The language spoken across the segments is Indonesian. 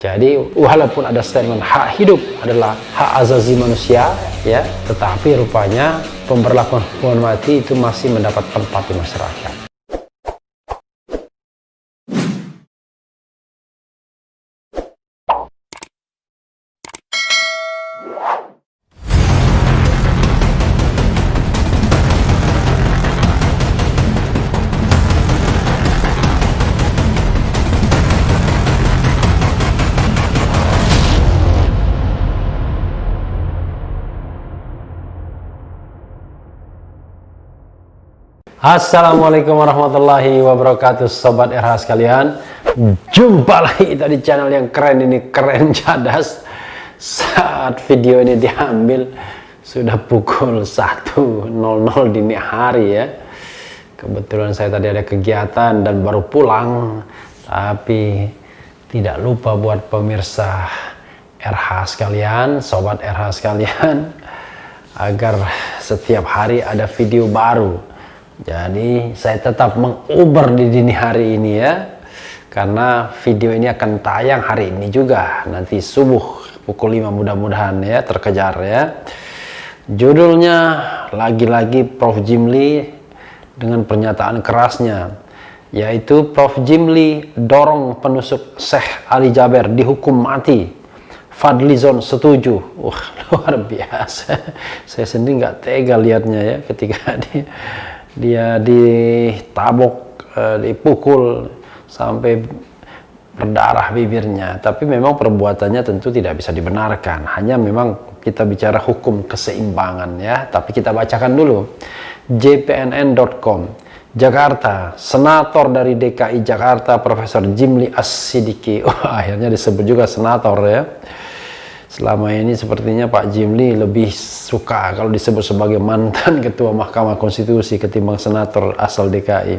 Jadi walaupun ada statement hak hidup adalah hak azazi manusia, ya, tetapi rupanya pemberlakuan hukuman mati itu masih mendapat tempat di masyarakat. Assalamualaikum warahmatullahi wabarakatuh, sobat RH sekalian. Jumpa lagi kita di channel yang keren ini, keren cadas. Saat video ini diambil sudah pukul 1.00 dini hari ya. Kebetulan saya tadi ada kegiatan dan baru pulang, tapi tidak lupa buat pemirsa RH sekalian, sobat RH sekalian, agar setiap hari ada video baru. Jadi saya tetap menguber di dini hari ini ya, karena video ini akan tayang hari ini juga, nanti subuh pukul 5 mudah-mudahan ya, terkejar ya. Judulnya lagi-lagi Prof Jimli dengan pernyataan kerasnya, yaitu Prof Jimli dorong penusuk Syekh Ali Jaber dihukum mati, Fadlizon setuju. Wah, luar biasa. Saya sendiri nggak tega lihatnya ya, ketika dia ditabok, dipukul sampai berdarah bibirnya. Tapi memang perbuatannya tentu tidak bisa dibenarkan, hanya memang kita bicara hukum keseimbangan ya. Tapi kita bacakan dulu jpnn.com. Jakarta, senator dari DKI Jakarta Profesor Jimli As-Sidiki. Akhirnya disebut juga senator ya. Selama ini sepertinya Pak Jimli lebih suka kalau disebut sebagai mantan Ketua Mahkamah Konstitusi ketimbang senator asal DKI.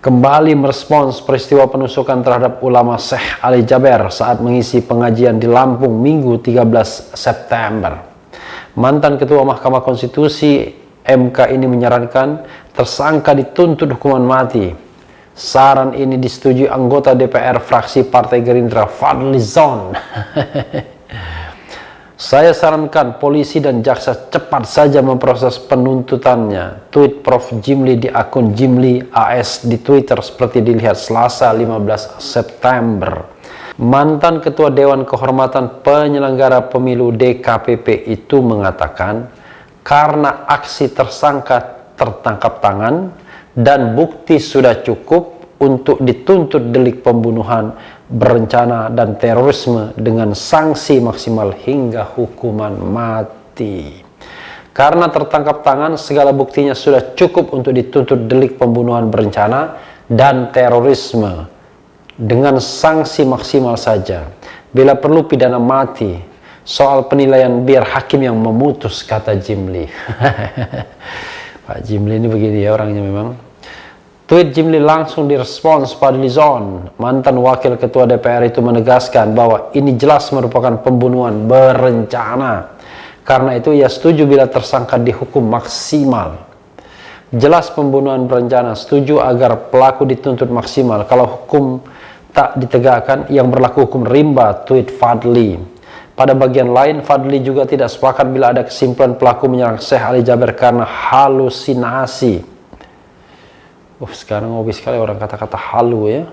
Kembali merespons peristiwa penusukan terhadap ulama Syekh Ali Jaber saat mengisi pengajian di Lampung Minggu 13 September. Mantan Ketua Mahkamah Konstitusi MK ini menyarankan tersangka dituntut hukuman mati. Saran ini disetujui anggota DPR fraksi Partai Gerindra Fadlizon. Saya sarankan polisi dan jaksa cepat saja memproses penuntutannya. Tweet Prof Jimli di akun Jimli AS di Twitter seperti dilihat Selasa 15 September. Mantan Ketua Dewan Kehormatan Penyelenggara Pemilu DKPP itu mengatakan karena aksi tersangka tertangkap tangan dan bukti sudah cukup untuk dituntut delik pembunuhan berencana dan terorisme dengan sanksi maksimal hingga hukuman mati. Karena tertangkap tangan, segala buktinya sudah cukup untuk dituntut delik pembunuhan berencana dan terorisme dengan sanksi maksimal saja. Bila perlu pidana mati. Soal penilaian biar hakim yang memutus, kata Jimli. Pak Jimli ini begini ya orangnya memang. Tweet Jimli langsung direspons Fadlizon. Mantan wakil ketua DPR itu menegaskan bahwa ini jelas merupakan pembunuhan berencana. Karena itu ia setuju bila tersangka dihukum maksimal. Jelas pembunuhan berencana, setuju agar pelaku dituntut maksimal. Kalau hukum tak ditegakkan, yang berlaku hukum rimba, tweet Fadli. Pada bagian lain, Fadli juga tidak sepakat bila ada kesimpulan pelaku menyerang Syekh Ali Jaber karena halusinasi. Sekarang hobi sekali orang kata-kata halu ya.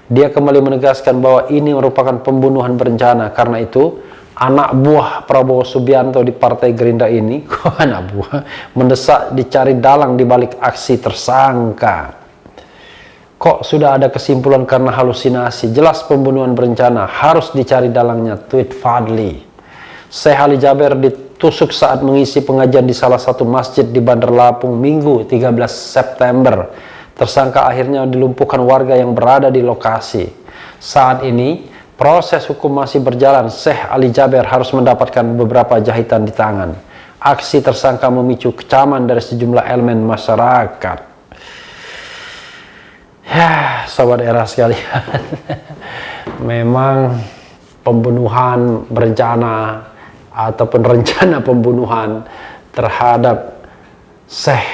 Dia kembali menegaskan bahwa ini merupakan pembunuhan berencana. Karena itu, anak buah Prabowo Subianto di Partai Gerindra ini, anak buah, mendesak dicari dalang di balik aksi tersangka. Kok sudah ada kesimpulan karena halusinasi? Jelas pembunuhan berencana, harus dicari dalangnya, tweet Fadli. Syekh Ali Jaber ditusuk saat mengisi pengajian di salah satu masjid di Bandar Lampung Minggu 13 September. Tersangka akhirnya dilumpuhkan warga yang berada di lokasi. Saat ini, proses hukum masih berjalan. Syekh Ali Jaber harus mendapatkan beberapa jahitan di tangan. Aksi tersangka memicu kecaman dari sejumlah elemen masyarakat. Ya, sobat era sekalian. Memang pembunuhan berencana ataupun rencana pembunuhan terhadap Syekh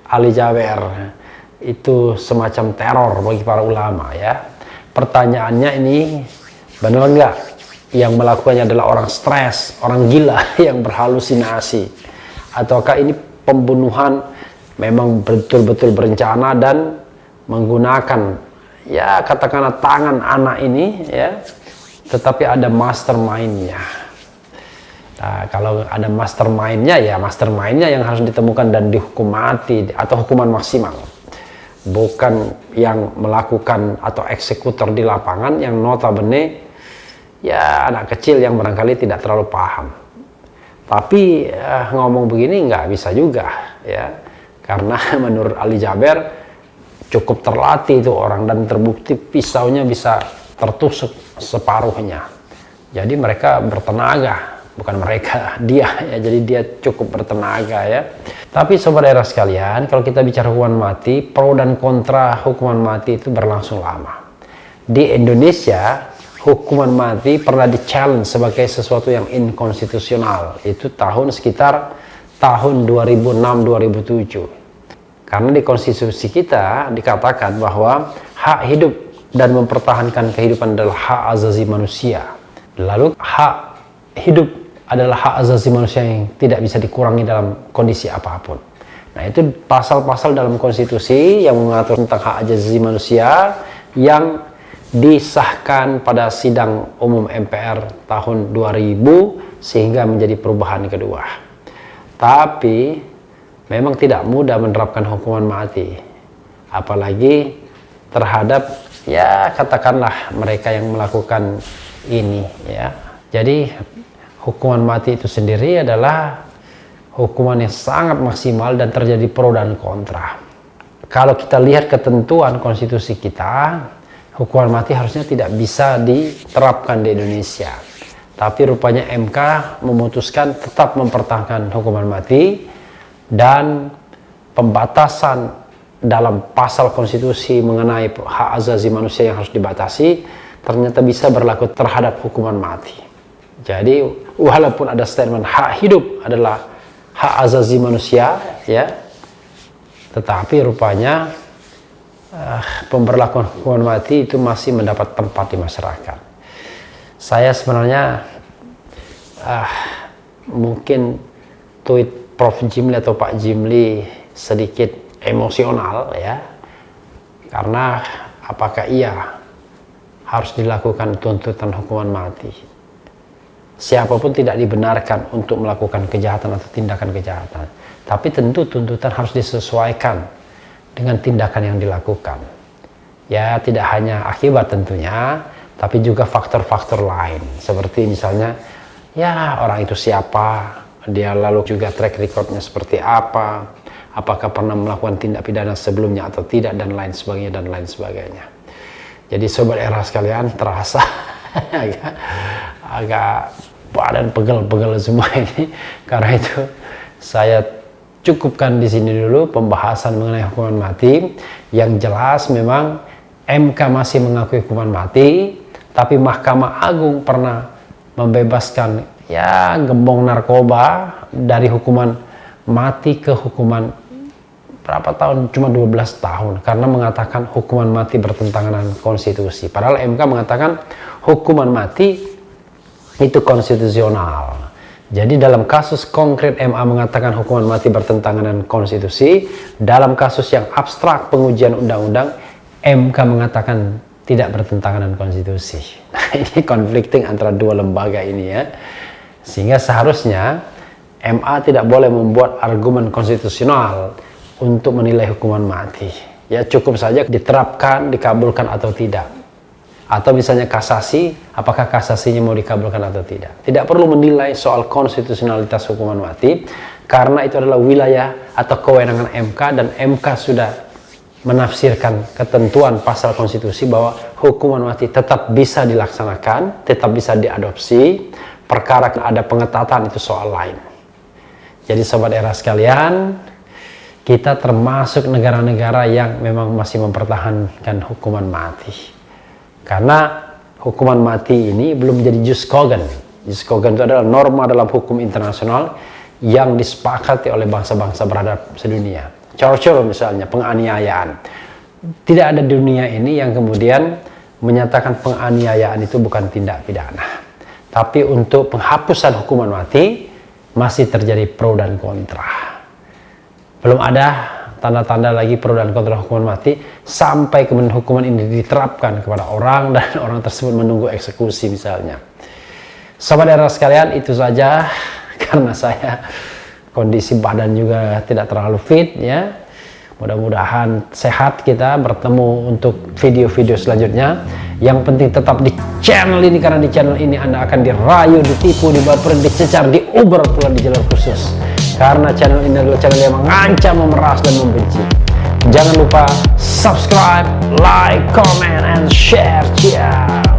Ali Jaber itu semacam teror bagi para ulama ya. Pertanyaannya ini Benar nggak? Yang melakukannya adalah orang stres, orang gila yang berhalusinasi. Ataukah ini pembunuhan memang betul-betul berencana dan menggunakan, ya katakanlah tangan anak ini, ya, tetapi ada mastermind-nya. Nah, kalau ada mastermind-nya, ya mastermind-nya yang harus ditemukan dan dihukum mati atau hukuman maksimal. Bukan yang melakukan atau eksekutor di lapangan yang notabene ya anak kecil yang barangkali tidak terlalu paham. Tapi ngomong begini nggak bisa juga, ya, karena menurut Ali Jaber cukup terlatih itu orang dan terbukti pisaunya bisa tertusuk separuhnya. Jadi mereka bertenaga, bukan mereka, dia, ya, jadi dia cukup bertenaga, ya. Tapi saudara sekalian, kalau kita bicara hukuman mati, pro dan kontra hukuman mati itu berlangsung lama. Di Indonesia hukuman mati pernah di-challenge sebagai sesuatu yang inkonstitusional. Itu sekitar tahun 2006-2007. Karena di konstitusi kita dikatakan bahwa hak hidup dan mempertahankan kehidupan adalah hak asasi manusia. Lalu hak hidup adalah hak asasi manusia yang tidak bisa dikurangi dalam kondisi apapun. Nah, itu pasal-pasal dalam konstitusi yang mengatur tentang hak asasi manusia yang disahkan pada sidang umum MPR tahun 2000 sehingga menjadi perubahan kedua. Tapi memang tidak mudah menerapkan hukuman mati, apalagi terhadap, ya katakanlah mereka yang melakukan ini, ya. Jadi hukuman mati itu sendiri adalah hukuman yang sangat maksimal dan terjadi pro dan kontra. Kalau kita lihat ketentuan konstitusi kita, hukuman mati harusnya tidak bisa diterapkan di Indonesia. Tapi rupanya MK memutuskan tetap mempertahankan hukuman mati, dan pembatasan dalam pasal konstitusi mengenai hak asasi manusia yang harus dibatasi ternyata bisa berlaku terhadap hukuman mati. Jadi walaupun ada statement hak hidup adalah hak asasi manusia, ya, tetapi rupanya pemberlakuan hukuman mati itu masih mendapat tempat di masyarakat. Saya sebenarnya mungkin tweet Prof. Jimli atau Pak Jimli sedikit emosional, ya, karena apakah ia harus dilakukan tuntutan hukuman mati? Siapapun tidak dibenarkan untuk melakukan kejahatan atau tindakan kejahatan, tapi tentu tuntutan harus disesuaikan dengan tindakan yang dilakukan. Ya, tidak hanya akibat tentunya, tapi juga faktor-faktor lain. Seperti misalnya, ya orang itu siapa, dia lalu juga track recordnya seperti apa, apakah pernah melakukan tindak pidana sebelumnya atau tidak, dan lain sebagainya, dan lain sebagainya. Jadi sobat era sekalian, terasa agak badan pegel-pegel semua ini. Karena itu saya cukupkan di sini dulu pembahasan mengenai hukuman mati. Yang jelas memang MK masih mengakui hukuman mati, tapi Mahkamah Agung pernah membebaskan, ya, gembong narkoba dari hukuman mati ke hukuman berapa tahun, cuma 12 tahun, karena mengatakan hukuman mati bertentangan dengan konstitusi. Padahal MK mengatakan hukuman mati itu konstitusional. Jadi dalam kasus konkret MA mengatakan hukuman mati bertentangan dengan konstitusi, dalam kasus yang abstrak pengujian undang-undang MK mengatakan tidak bertentangan dengan konstitusi. Nah, ini conflicting antara dua lembaga ini, ya. Sehingga seharusnya MA tidak boleh membuat argumen konstitusional untuk menilai hukuman mati. Ya, cukup saja diterapkan, dikabulkan atau tidak. Atau misalnya kasasi, apakah kasasinya mau dikabulkan atau tidak. Tidak perlu menilai soal konstitusionalitas hukuman mati, karena itu adalah wilayah atau kewenangan MK, dan MK sudah menafsirkan ketentuan pasal konstitusi bahwa hukuman mati tetap bisa dilaksanakan, tetap bisa diadopsi. Perkara ada pengetatan itu soal lain. Jadi sobat era sekalian, kita termasuk negara-negara yang memang masih mempertahankan hukuman mati. Karena hukuman mati ini belum menjadi jus cogens. Jus cogens itu adalah norma dalam hukum internasional yang disepakati oleh bangsa-bangsa beradab sedunia. Churchill misalnya, penganiayaan. Tidak ada dunia ini yang kemudian menyatakan penganiayaan itu bukan tindak pidana. Tapi untuk penghapusan hukuman mati masih terjadi pro dan kontra. Belum ada tanda-tanda lagi pro dan kontra hukuman mati sampai kemudian hukuman ini diterapkan kepada orang dan orang tersebut menunggu eksekusi misalnya. Sobat era sekalian, itu saja karena saya kondisi badan juga tidak terlalu fit ya. Mudah-mudahan sehat, kita bertemu untuk video-video selanjutnya. Yang penting tetap di channel ini, karena di channel ini Anda akan dirayu, ditipu, dibaper, dicecar, diuber pula di jalur khusus. Karena channel ini adalah channel yang mengancam, memeras, dan membenci. Jangan lupa subscribe, like, comment, and share. Ciao.